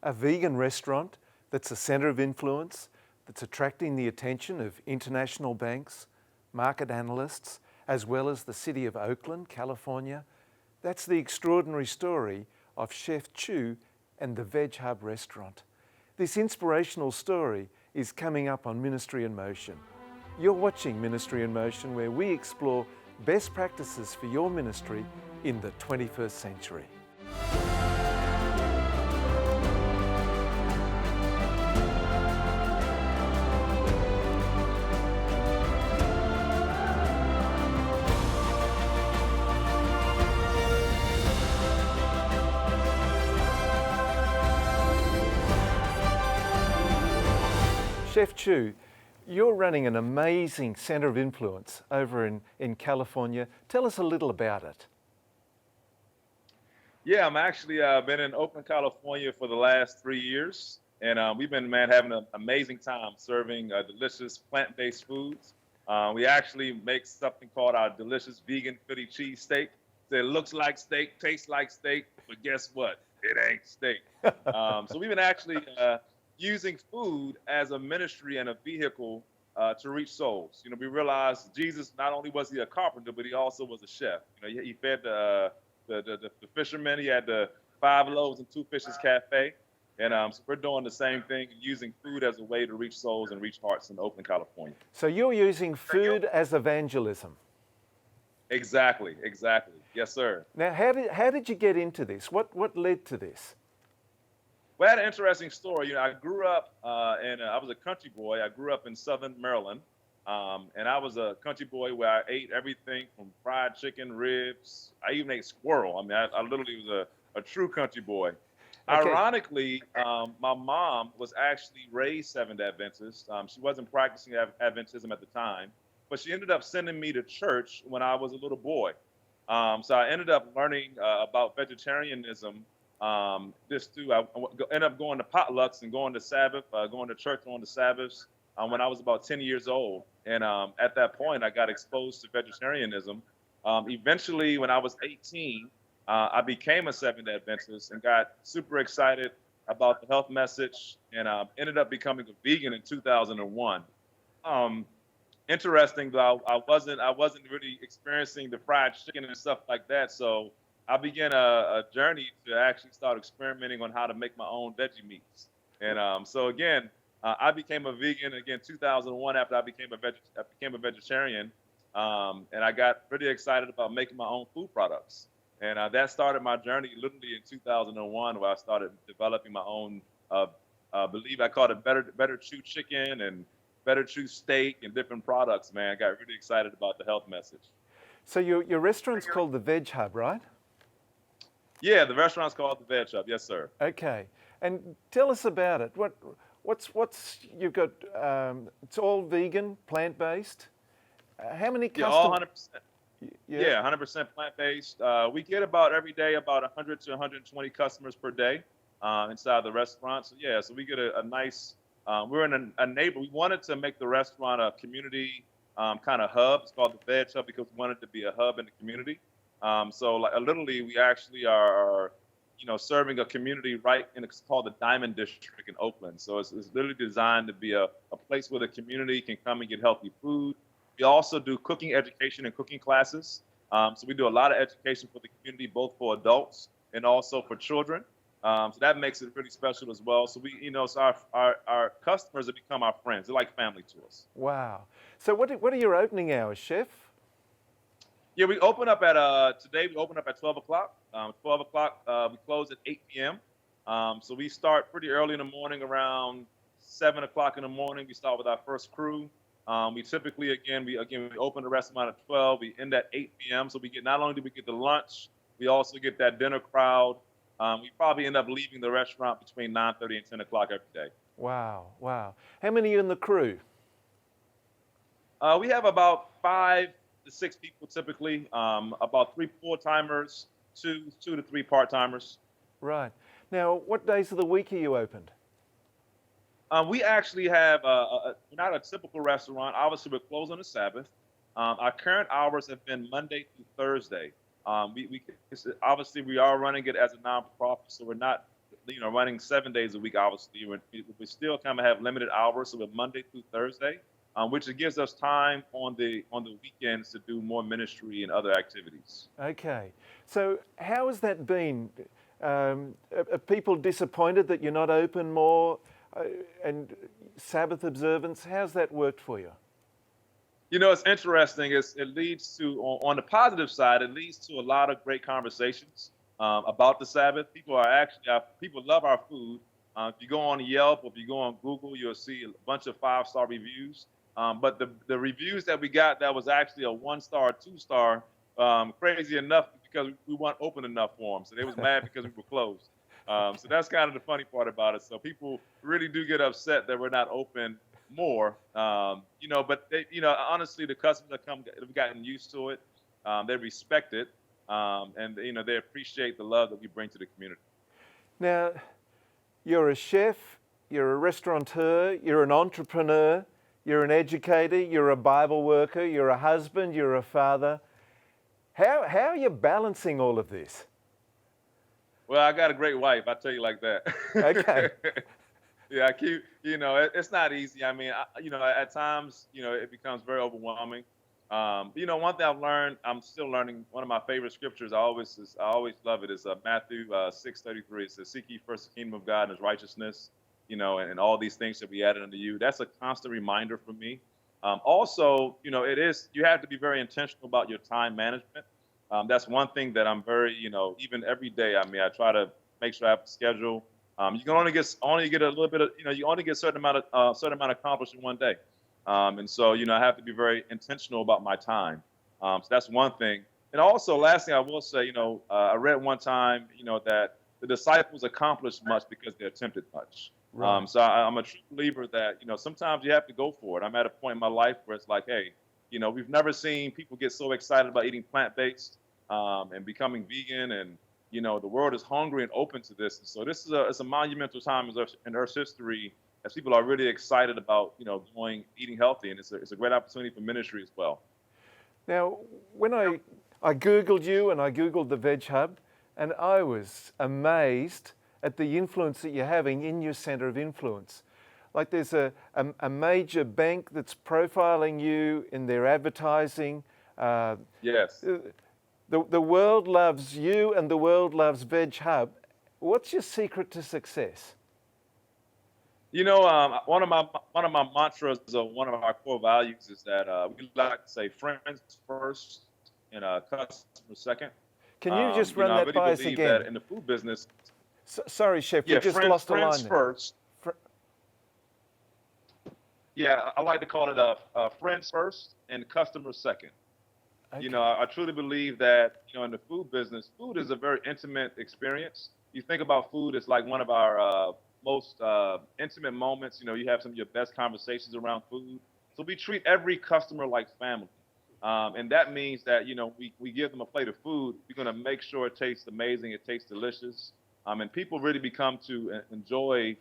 a vegan restaurant that's a centre of influence, that's attracting the attention of international banks, market analysts, as well as the city of Oakland, California. That's the extraordinary story of Chef Chu and the Veg Hub restaurant. This inspirational story is coming up on Ministry in Motion. You're watching Ministry in Motion, where we explore best practices for your ministry in the 21st century. Chef Chu, you're running an amazing centre of influence over in California. Tell us a little about it. Yeah, I'm actually been in Oakland, California for the last 3 years, and we've been, having an amazing time serving delicious plant-based foods. We actually make something called our delicious vegan Philly cheesesteak. So it looks like steak, tastes like steak, but guess what? It ain't steak. So we've been actually using food as a ministry and a vehicle to reach souls. We realized Jesus, not only was he a carpenter, but he also was a chef. He fed the fishermen. He had the 5 loaves and 2 fishes cafe. And so we're doing the same thing, using food as a way to reach souls and reach hearts in Oakland, California. So you're using food as evangelism. Exactly. Yes, sir. Now, how did you get into this? What led to this? Well, I had an interesting story. I grew up I was a country boy. I grew up in Southern Maryland. And I was a country boy where I ate everything from fried chicken, ribs. I even ate squirrel. I literally was a true country boy. Okay. Ironically, my mom was actually raised Seventh-day Adventist. She wasn't practicing Adventism at the time, but she ended up sending me to church when I was a little boy. So I ended up learning about vegetarianism. I ended up going to potlucks and going to Sabbath, going to church on the Sabbaths when I was about 10 years old. And at that point, I got exposed to vegetarianism. Eventually, when I was 18, I became a Seventh-day Adventist and got super excited about the health message, and ended up becoming a vegan in 2001. Interesting, though, I wasn't really experiencing the fried chicken and stuff like that. So I began a journey to actually start experimenting on how to make my own veggie meats. And so again, I became a vegan again 2001 after I became a vegetarian, and I got pretty excited about making my own food products. And that started my journey literally in 2001, where I started developing my own. I believe I called it Better Chew Chicken and Better Chew Steak and different products. Man, I got really excited about the health message. So your restaurant's called the Veg Hub, right? Yeah, the restaurant's called the Veg Hub. Yes, sir. Okay, and tell us about it. What's you've got? It's all vegan, plant-based. How many customers? Yeah, all 100%. Yeah, 100% plant-based. We get about every day about 100 to 120 customers per day inside the restaurant. So yeah, so we get a nice. We're in a neighbor. We wanted to make the restaurant a community kind of hub. It's called the Veg Hub because we wanted it to be a hub in the community. So literally, we actually are serving a community right in, it's called the Diamond District in Oakland. So it's literally designed to be a place where the community can come and get healthy food. We also do cooking education and cooking classes. So we do a lot of education for the community, both for adults and also for children. So that makes it really special as well. So so our customers have become our friends. They're like family to us. Wow. So what are your opening hours, Chef? Yeah, we open up today we open up at 12 o'clock. 12 o'clock, we close at 8 p.m. So we start pretty early in the morning, around 7 o'clock in the morning. We start with our first crew. We typically, we open the restaurant at 12. We end at 8 p.m. So not only do we get the lunch, we also get that dinner crowd. We probably end up leaving the restaurant between 9:30 and 10 o'clock every day. Wow. How many are in the crew? We have about 5 to 6 people typically, about 3 full-timers, 2 to 3 part-timers. Right. Now, what days of the week are you opened? We actually have not a typical restaurant. Obviously, we're closed on the Sabbath. Our current hours have been Monday through Thursday. Obviously we are running it as a nonprofit, so we're not running 7 days a week, obviously, we still kind of have limited hours, so we're Monday through Thursday, which gives us time on the weekends to do more ministry and other activities. Okay. So how has that been? Are people disappointed that you're not open more and Sabbath observance? How's that worked for you? It's interesting. It leads to, on the positive side, it leads to a lot of great conversations about the Sabbath. People love our food. If you go on Yelp or if you go on Google, you'll see a bunch of 5-star reviews. But the reviews that we got that was actually a 1-star, 2-star, crazy enough because we weren't open enough for them. So they was mad because we were closed. So that's kind of the funny part about it. So people really do get upset that we're not open more. But honestly, the customers that come have gotten used to it. They respect it, and they appreciate the love that we bring to the community. Now, you're a chef, you're a restaurateur, you're an entrepreneur, you're an educator, you're a Bible worker, you're a husband, you're a father. How are you balancing all of this? Well, I got a great wife, I tell you like that. Okay. Yeah, it's not easy. I mean, at times, it becomes very overwhelming. One thing I've learned, I'm still learning. One of my favorite scriptures, I always love it, is Matthew 6:33. It says, "Seek ye first the kingdom of God and His righteousness, and all these things shall be added unto you." That's a constant reminder for me. Also, you have to be very intentional about your time management. That's one thing that I'm very, even every day. I mean, I try to make sure I have a schedule. You can only get a little bit of, you only get a certain amount accomplished in one day. And so, I have to be very intentional about my time. So that's one thing. And also, last thing I will say, I read one time, that the disciples accomplished much because they attempted much. Right. So I'm a true believer that, sometimes you have to go for it. I'm at a point in my life where it's like, hey, we've never seen people get so excited about eating plant-based and becoming vegan, and the world is hungry and open to this. And so this is it's a monumental time in Earth's history as people are really excited about, eating healthy, and it's a great opportunity for ministry as well. Now, when I Googled you and I Googled the Veg Hub, and I was amazed at the influence that you're having in your centre of influence. Like there's a major bank that's profiling you in their advertising. Yes. The world loves you and the world loves Veg Hub. What's your secret to success? One of my mantras, one of our core values is that we like to say friends first and customers second. Can you just run that by us again? That in the food business. Sorry, Chef, we just lost the line. Friends first. Yeah, I like to call it friends first and customers second. Okay. I truly believe that, in the food business, food is a very intimate experience. You think about food as like one of our most intimate moments. You have some of your best conversations around food. So we treat every customer like family. And that means that, we give them a plate of food. We're going to make sure it tastes amazing. It tastes delicious. And people really become to enjoy,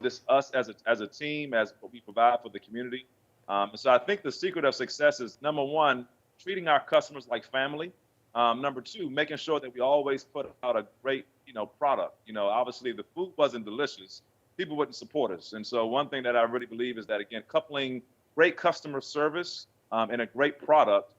this us as a team, as what we provide for the community. And so I think the secret of success is, number one, treating our customers like family. Number two, making sure that we always put out a great, product. Obviously, if the food wasn't delicious, people wouldn't support us. And so one thing that I really believe is that, again, coupling great customer service and a great product,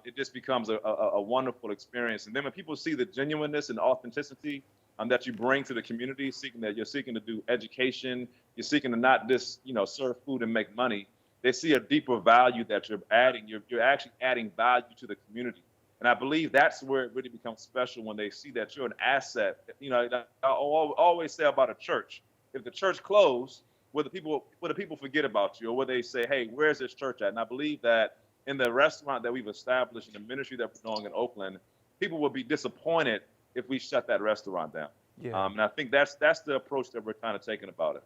it just becomes a wonderful experience. And then when people see the genuineness and authenticity that you bring to the community, you're seeking to do education, you're seeking to not just, serve food and make money, they see a deeper value that you're adding. You're actually adding value to the community. And I believe that's where it really becomes special, when they see that you're an asset. I always say about a church, if the church closed, will the people forget about you, or will they say, hey, where's this church at? And I believe that in the restaurant that we've established, in the ministry that we're doing in Oakland, people will be disappointed if we shut that restaurant down. Yeah. And I think that's the approach that we're kind of taking about it.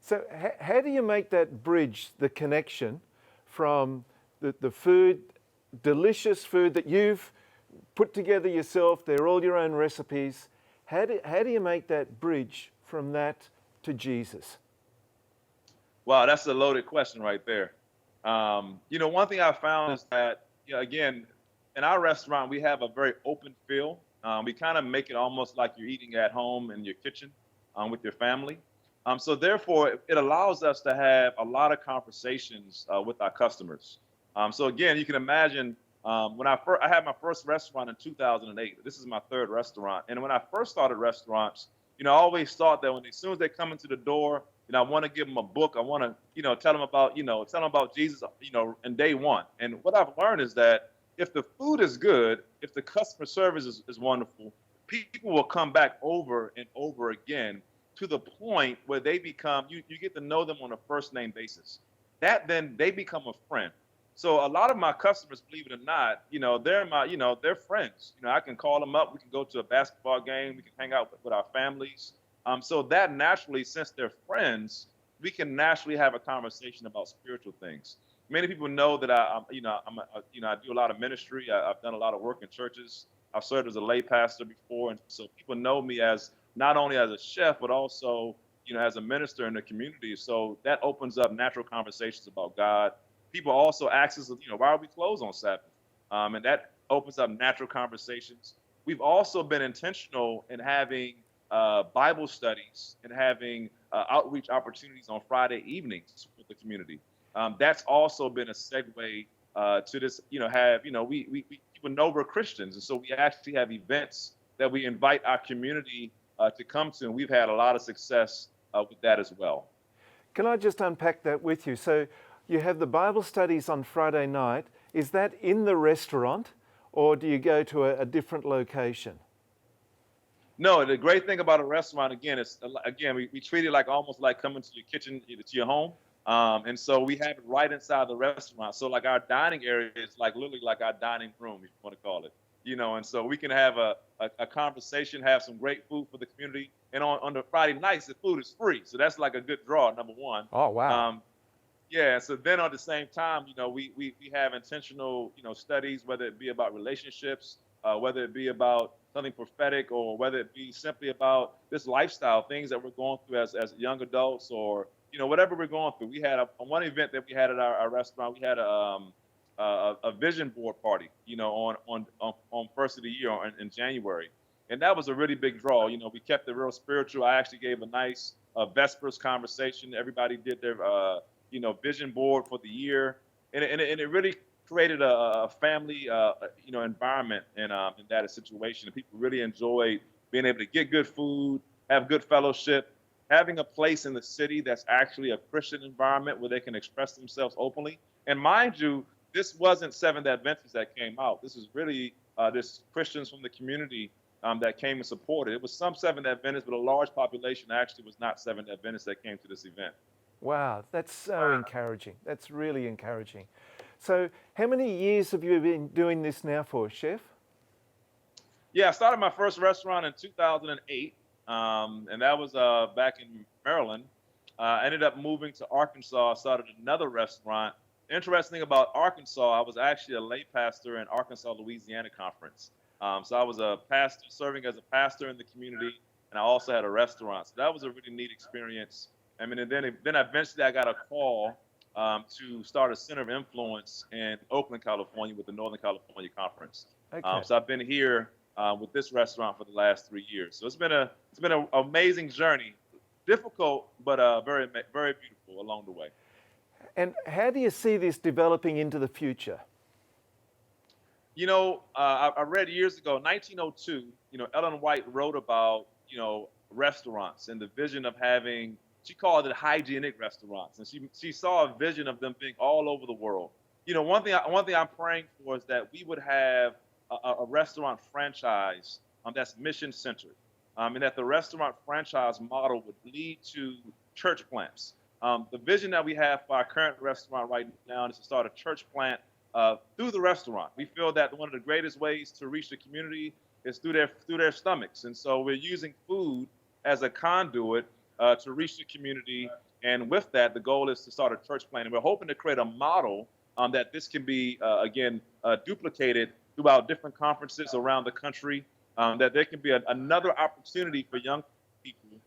So how do you make that bridge, the connection from the food, delicious food that you've put together yourself, they're all your own recipes. How do you make that bridge from that to Jesus? Wow, that's a loaded question right there. One thing I found is that, again, in our restaurant, we have a very open feel. We kind of make it almost like you're eating at home in your kitchen with your family. So therefore, it allows us to have a lot of conversations with our customers. So again, you can imagine when I had my first restaurant in 2008. This is my third restaurant, and when I first started restaurants, I always thought that as soon as they come into the door, I want to give them a book. I want to, tell them about, tell them about Jesus, in day one. And what I've learned is that if the food is good, if the customer service is wonderful, people will come back over and over again to the point where they become, you get to know them on a first name basis. That then they become a friend. So a lot of my customers, believe it or not, they're friends. I can call them up. We can go to a basketball game. We can hang out with our families. So that naturally, since they're friends, we can naturally have a conversation about spiritual things. Many people know that I do a lot of ministry. I've done a lot of work in churches. I've served as a lay pastor before, and so people know me as not only as a chef, but also, as a minister in the community. So that opens up natural conversations about God. People also ask us, why are we closed on Sabbath? And that opens up natural conversations. We've also been intentional in having Bible studies and having outreach opportunities on Friday evenings with the community. That's also been a segue to this, we people know we're Christians. And so we actually have events that we invite our community to come to. And we've had a lot of success with that as well. Can I just unpack that with you? So you have the Bible studies on Friday night. Is that in the restaurant, or do you go to a different location? No, the great thing about a restaurant, again, is we treat it like almost like coming to your kitchen, to your home. And so we have it right inside the restaurant. So like our dining area is like literally like our dining room, if you want to call it. And so we can have a conversation, have some great food for the community. And on the Friday nights, the food is free. So that's like a good draw, number one. Oh, wow. Yeah, so then at the same time, we have intentional, studies, whether it be about relationships, whether it be about something prophetic, or whether it be simply about this lifestyle, things that we're going through as young adults, or, whatever we're going through. We had one event that we had at our restaurant. We had a vision board party, on first of the year in January. And that was a really big draw. We kept it real spiritual. I actually gave a nice Vespers conversation. Everybody did their, vision board for the year. And it really created a family, environment in that situation. And people really enjoyed being able to get good food, have good fellowship, having a place in the city that's actually a Christian environment where they can express themselves openly. And mind you, this wasn't Seventh Adventists that came out. This is really this Christians from the community that came and supported. It was some Seventh Adventists, but a large population actually was not Seventh Adventists that came to this event. Wow, that's so encouraging. That's really encouraging. So how many years have you been doing this now for, Chef? Yeah, I started my first restaurant in 2008, and that was back in Maryland. I ended up moving to Arkansas, started another restaurant. Interesting about Arkansas, I was actually a lay pastor in Arkansas, Louisiana conference. So I was a pastor, serving as a pastor in the community, and I also had a restaurant. So that was a really neat experience. I mean, and then eventually I got a call to start a center of influence in Oakland, California, with the Northern California Conference. Okay. So I've been here with this restaurant for the last 3 years. So it's been an amazing journey, difficult but very very beautiful along the way. And how do you see this developing into the future? I read years ago, 1902. Ellen White wrote about restaurants and the vision of having. She called it hygienic restaurants, and she saw a vision of them being all over the world. One thing I'm praying for is that we would have a restaurant franchise that's mission centered, and that the restaurant franchise model would lead to church plants. The vision that we have for our current restaurant right now is to start a church plant through the restaurant. We feel that one of the greatest ways to reach the community is through their stomachs, and so we're using food as a conduit to reach the community. And with that, the goal is to start a church plant. And we're hoping to create a model that this can be, duplicated throughout different conferences around the country, that there can be another opportunity for young people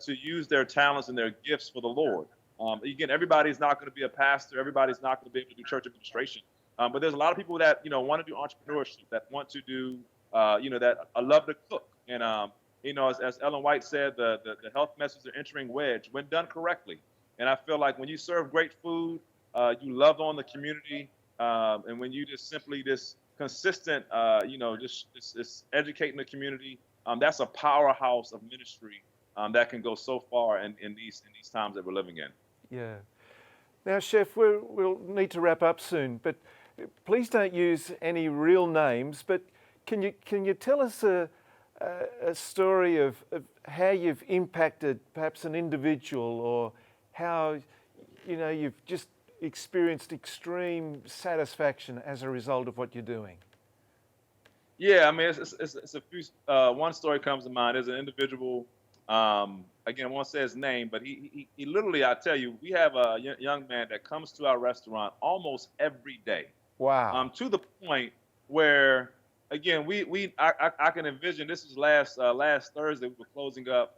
to use their talents and their gifts for the Lord. Again, everybody's not going to be a pastor. Everybody's not going to be able to do church administration. But there's a lot of people that, want to do entrepreneurship, that want to do that I love to cook. And, as Ellen White said, the health messages are entering wedge when done correctly. And I feel like when you serve great food, you love on the community, and when you just simply just consistent, just educating the community, that's a powerhouse of ministry that can go so far in these times that we're living in. Yeah. Now, Chef, we'll need to wrap up soon, but please don't use any real names. But can you tell us a story of how you've impacted perhaps an individual, or how you've just experienced extreme satisfaction as a result of what you're doing? Yeah, I mean, it's a few. One story comes to mind. There's an individual. Again, I won't say his name, but he literally, I tell you, we have a young man that comes to our restaurant almost every day. Wow. To the point where, again, I can envision, this is last Thursday, we were closing up.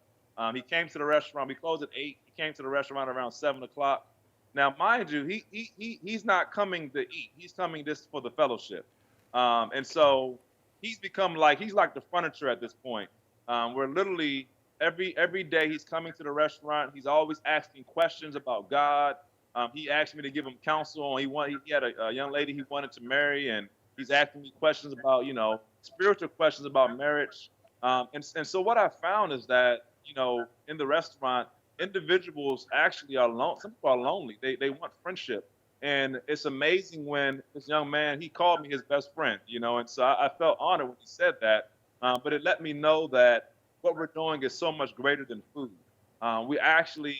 He came to the restaurant. We closed at 8. He came to the restaurant around 7 o'clock. Now, mind you, he's not coming to eat. He's coming just for the fellowship. And so he's like the furniture at this point. We're literally every day he's coming to the restaurant. He's always asking questions about God. He asked me to give him counsel. He had a young lady he wanted to marry, and he's asking me questions about, spiritual questions about marriage. And so what I found is that, in the restaurant, individuals actually are some people are lonely. They want friendship. And it's amazing when this young man, he called me his best friend, and so I felt honored when he said that. But it let me know that what we're doing is so much greater than food. We actually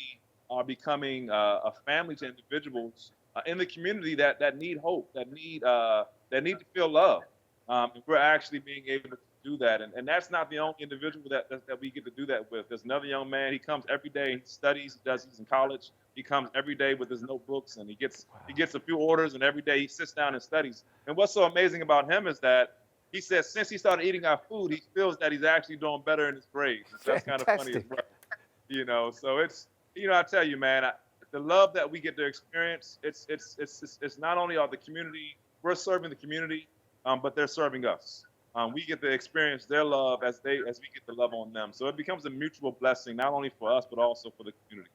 are becoming a family to individuals in the community that need hope, that need to feel love. And we're actually being able to do that. And that's not the only individual that we get to do that with. There's another young man. He comes every day. He studies. He's in college. He comes every day with his notebooks, and he gets a few orders, and every day he sits down and studies. And what's so amazing about him is that he says since he started eating our food, he feels that he's actually doing better in his grades. So that's kind of funny as well. So it's, I tell you, man, the love that we get to experience, it's not only the community, we're serving the community, but they're serving us. We get to experience their love as we get to love on them. So it becomes a mutual blessing, not only for us, but also for the community.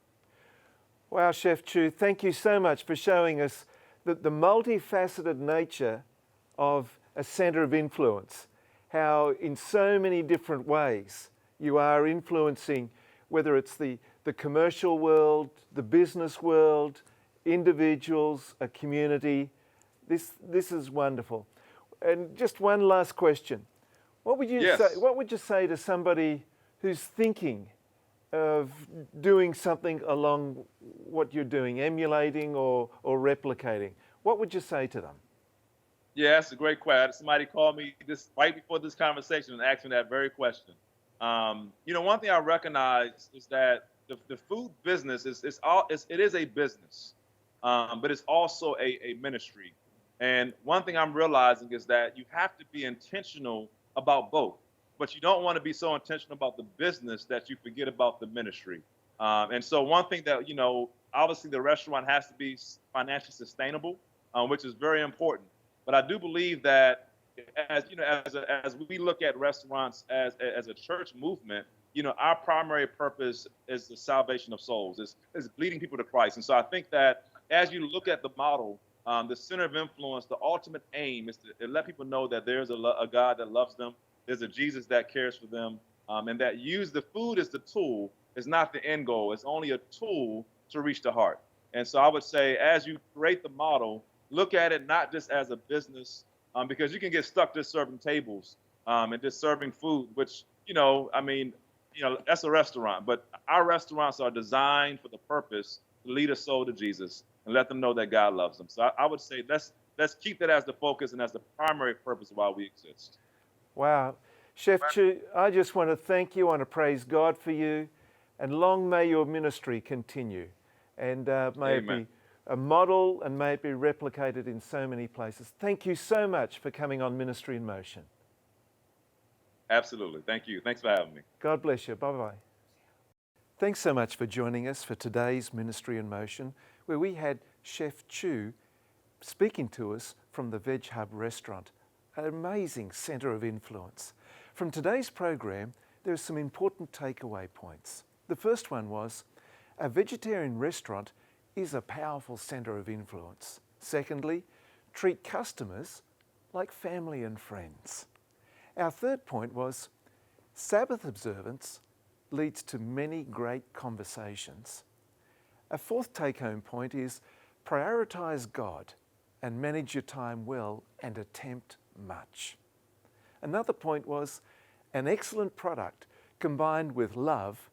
Wow, Chef Chu, thank you so much for showing us the multifaceted nature of a centre of influence, how in so many different ways you are influencing, whether it's the commercial world, the business world, individuals, a community. This is wonderful. And just one last question. What would you say to somebody who's thinking of doing something along what you're doing, emulating or replicating? What would you say to them? Yeah, that's a great question. Somebody called me just right before this conversation and asked me that very question. One thing I recognize is that the food business is a business, but it's also a ministry. And one thing I'm realizing is that you have to be intentional about both, but you don't want to be so intentional about the business that you forget about the ministry. And so one thing that, obviously the restaurant has to be financially sustainable, which is very important. But I do believe that as we look at restaurants as a church movement, our primary purpose is the salvation of souls, is leading people to Christ. And so I think that as you look at the model, the center of influence, the ultimate aim is to let people know that there's a God that loves them. There's a Jesus that cares for them, and that use the food as the tool is not the end goal. It's only a tool to reach the heart. And so I would say, as you create the model, look at it not just as a business, because you can get stuck just serving tables and just serving food, which, that's a restaurant. But our restaurants are designed for the purpose to lead a soul to Jesus and let them know that God loves them. So I would say let's keep that as the focus and as the primary purpose of why we exist. Wow. Chef Chu, I just want to thank you. I want to praise God for you. And long may your ministry continue. And may it be a model and may it be replicated in so many places. Thank you so much for coming on Ministry in Motion. Absolutely. Thank you. Thanks for having me. God bless you. Bye-bye. Thanks so much for joining us for today's Ministry in Motion, where we had Chef Chu speaking to us from the Veg Hub restaurant. an amazing centre of influence. From today's program, there are some important takeaway points. The first one was, a vegetarian restaurant is a powerful centre of influence. Secondly, treat customers like family and friends. Our third point was, Sabbath observance leads to many great conversations. A fourth take-home point is, prioritise God and manage your time well and attempt much. Another point was, an excellent product combined with love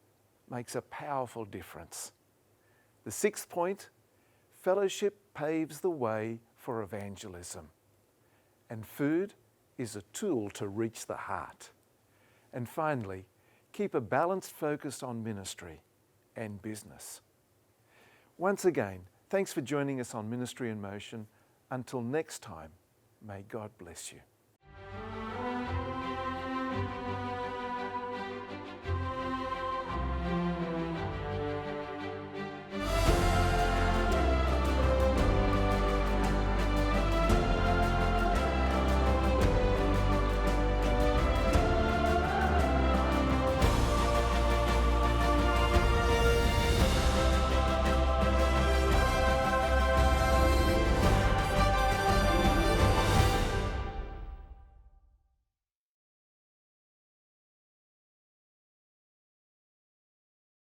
makes a powerful difference. The sixth point, fellowship paves the way for evangelism. And food is a tool to reach the heart. And finally, keep a balanced focus on ministry and business. Once again, thanks for joining us on Ministry in Motion. Until next time, may God bless you.